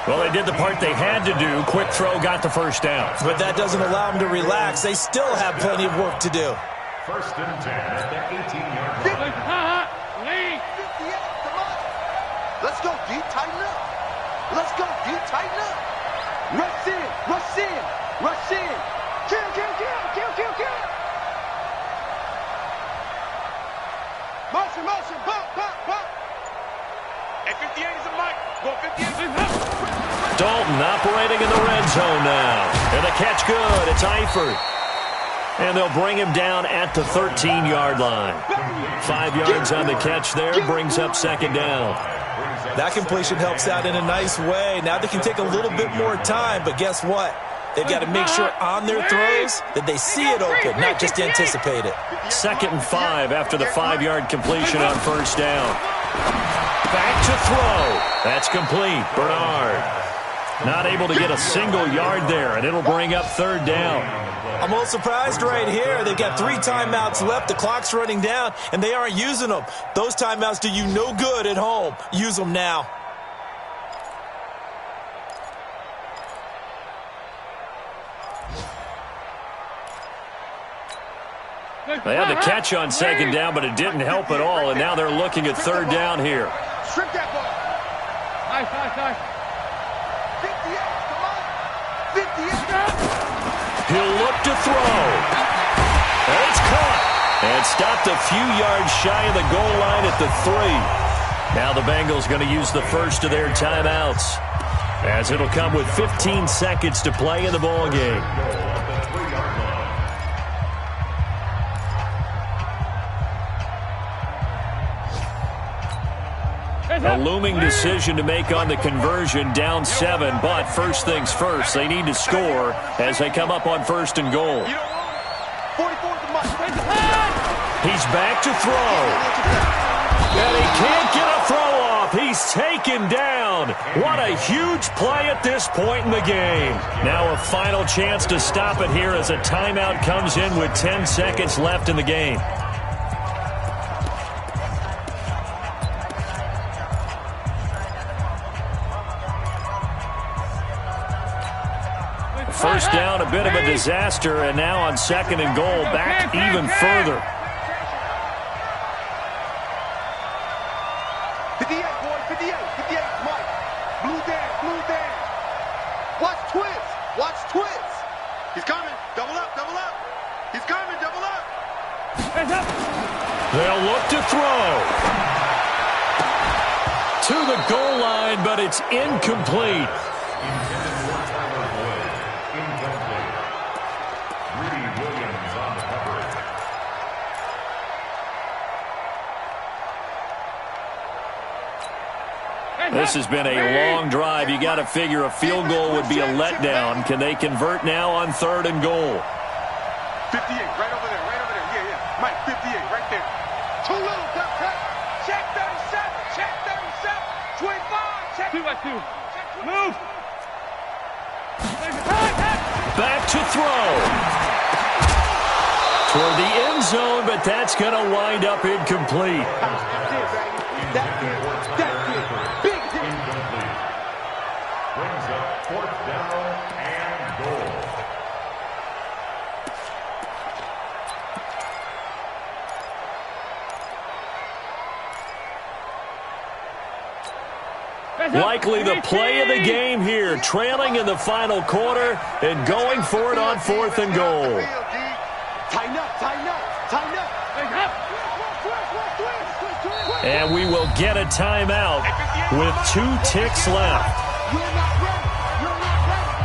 Well, they did the part they had to do. Quick throw got the first down. But that doesn't allow them to relax. They still have plenty of work to do. First and 10 at the 18-yard line. Lead. 58, come on. Let's go deep, tighten up. Let's go deep, tighten up. Rush in, rush in, rush in. Kill. Motion, bump. At 58 is a mic. Go 58. Dalton operating in the red zone now. And the catch good. It's Eifert. And they'll bring him down at the 13-yard line. 5 yards on the catch there. Brings up second down. That completion helps out in a nice way. Now they can take a little bit more time, but guess what? They've got to make sure on their throws that they see it open, not just anticipate it. 2nd and 5 after the 5-yard completion on first down. Back to throw. That's complete. Bernard not able to get a single yard there, and it'll bring up third down. I'm a little surprised right here. They've got 3 timeouts left. The clock's running down, and they aren't using them. Those timeouts do you no good at home. Use them now. They had the catch on second down, but it didn't help at all, and now they're looking at third down here. Strip that ball. Nice. 58, come on. 58. He'll look to throw. And it's caught. And stopped a few yards shy of the goal line at the 3. Now the Bengals going to use the first of their timeouts, as it'll come with 15 seconds to play in the ball game. A looming decision to make on the conversion, down 7, but first things first, they need to score as they come up on first and goal. He's back to throw. And he can't get a throw off. He's taken down. What a huge play at this point in the game. Now a final chance to stop it here as a timeout comes in with 10 seconds left in the game. First down, a bit of a disaster, and now on second and goal, back even further. 58, boy, 58, Mike. Blue down. Watch twist. He's coming, double up. He's coming, double up. They'll look to throw. To the goal line, but it's incomplete. This has been a long drive. You got to figure a field goal would be a letdown. Can they convert now on third and goal? 58, right over there. Yeah. Mike, 58, right there. Too little, cut. Check 37. 25, check. 2 by 2. Move. Back to throw. Toward the end zone, but that's going to wind up incomplete. That's it. Big hit. Incomplete. Brings up fourth down and goal. Likely the play of the game here, trailing in the final quarter and going for it on 4th and goal. Tighten up, tighten up, tighten up. And we will get a timeout with 2 ticks left. You're not ready. You're not ready.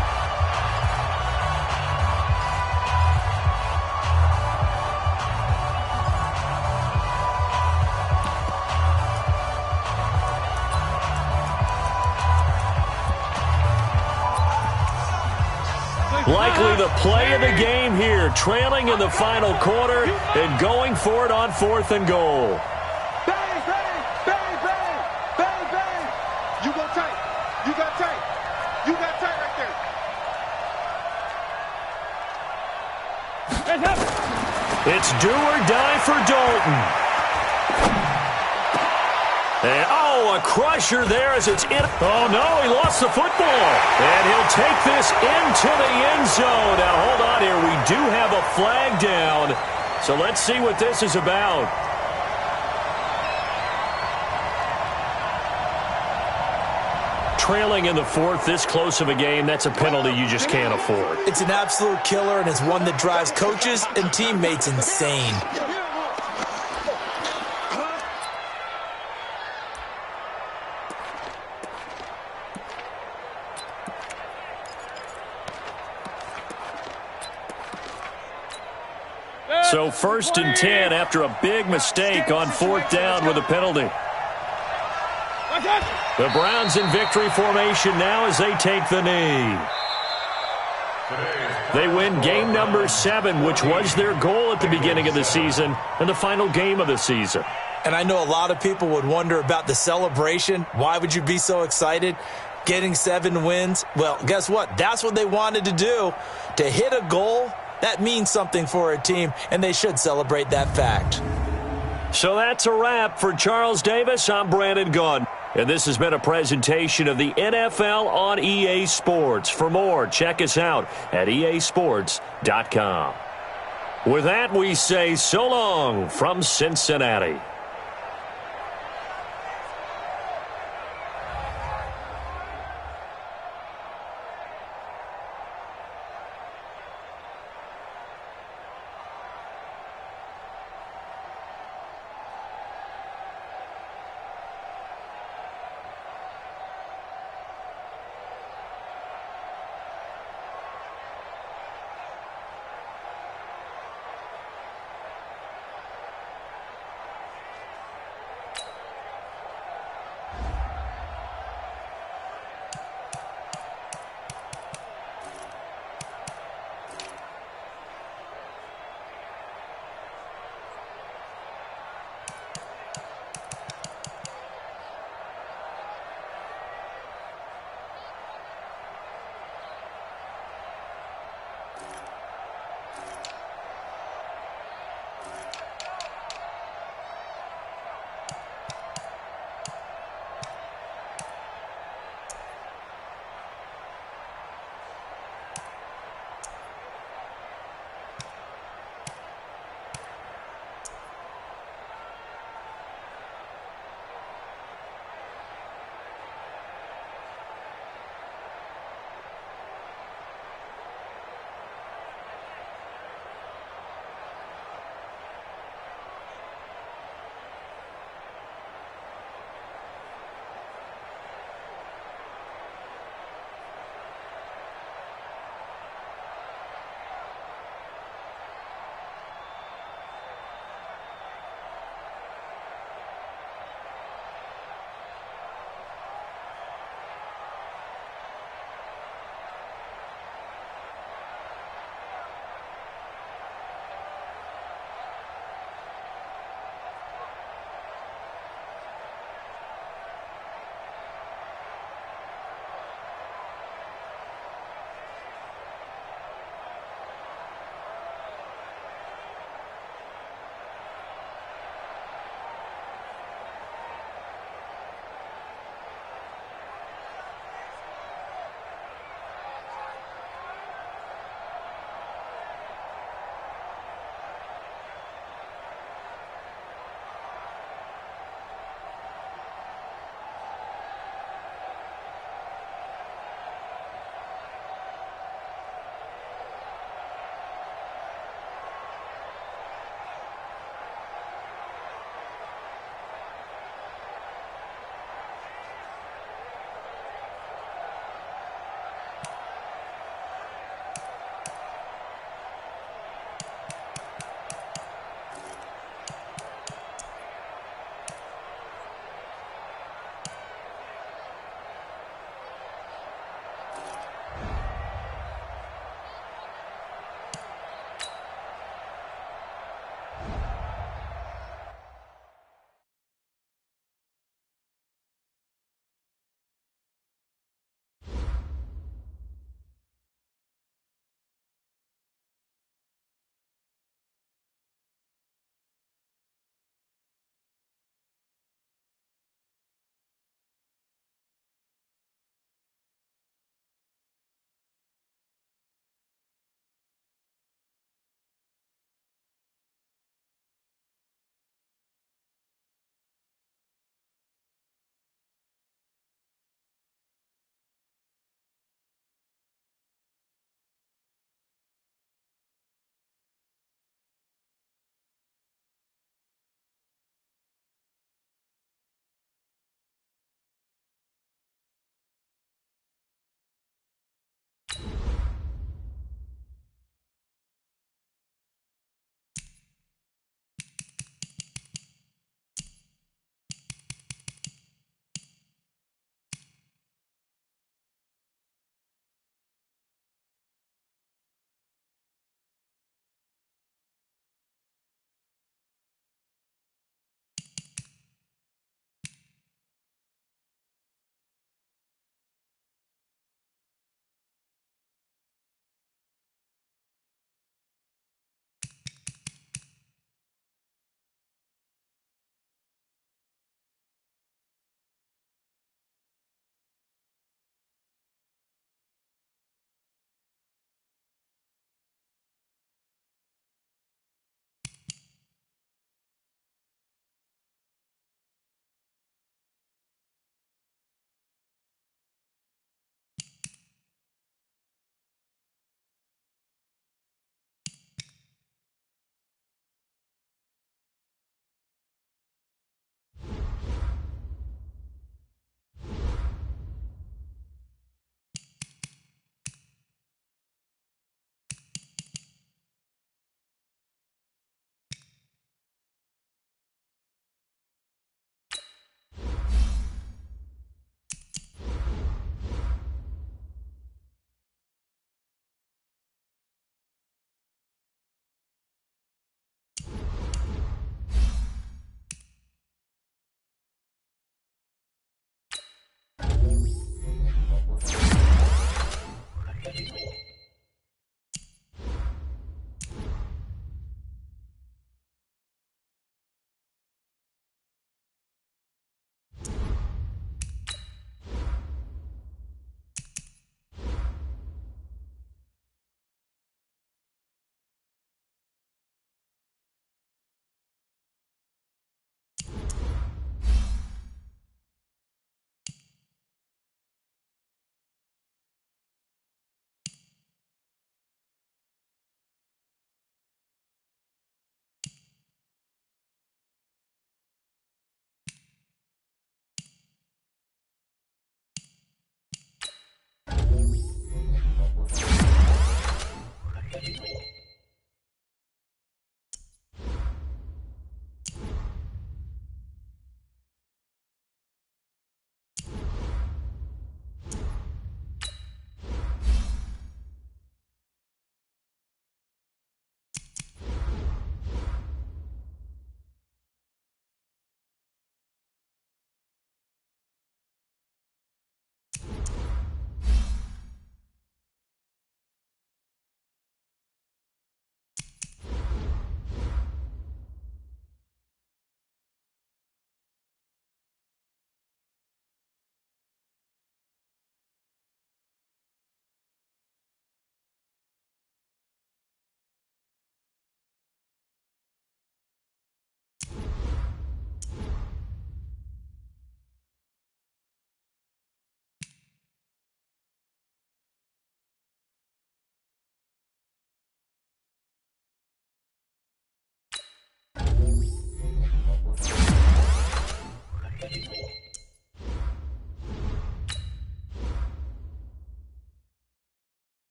Likely the play of the game here, trailing in the final quarter and going for it on 4th and goal. Bang, bang, bang, bang, bang, bang. You go tight. You got tight. You got tight right there. It's do or die for Dalton. And, a crusher there as it's in. Oh, no, he lost the football. And he'll take this into the end zone. Now, hold on here. We do have a flag down. So let's see what this is about. Trailing in the 4th, this close of a game, that's a penalty you just can't afford. It's an absolute killer, and it's one that drives coaches and teammates insane. So 1st and 10 after a big mistake on 4th down with a penalty. The Browns in victory formation now as they take the knee. They win game number 7, which was their goal at the beginning of the season and the final game of the season. And I know a lot of people would wonder about the celebration. Why would you be so excited? Getting 7 wins? Well, guess what? That's what they wanted to do. To hit a goal, that means something for a team, and they should celebrate that fact. So that's a wrap for Charles Davis. I'm Brandon Gunn. And this has been a presentation of the NFL on EA Sports. For more, check us out at easports.com. With that, we say so long from Cincinnati.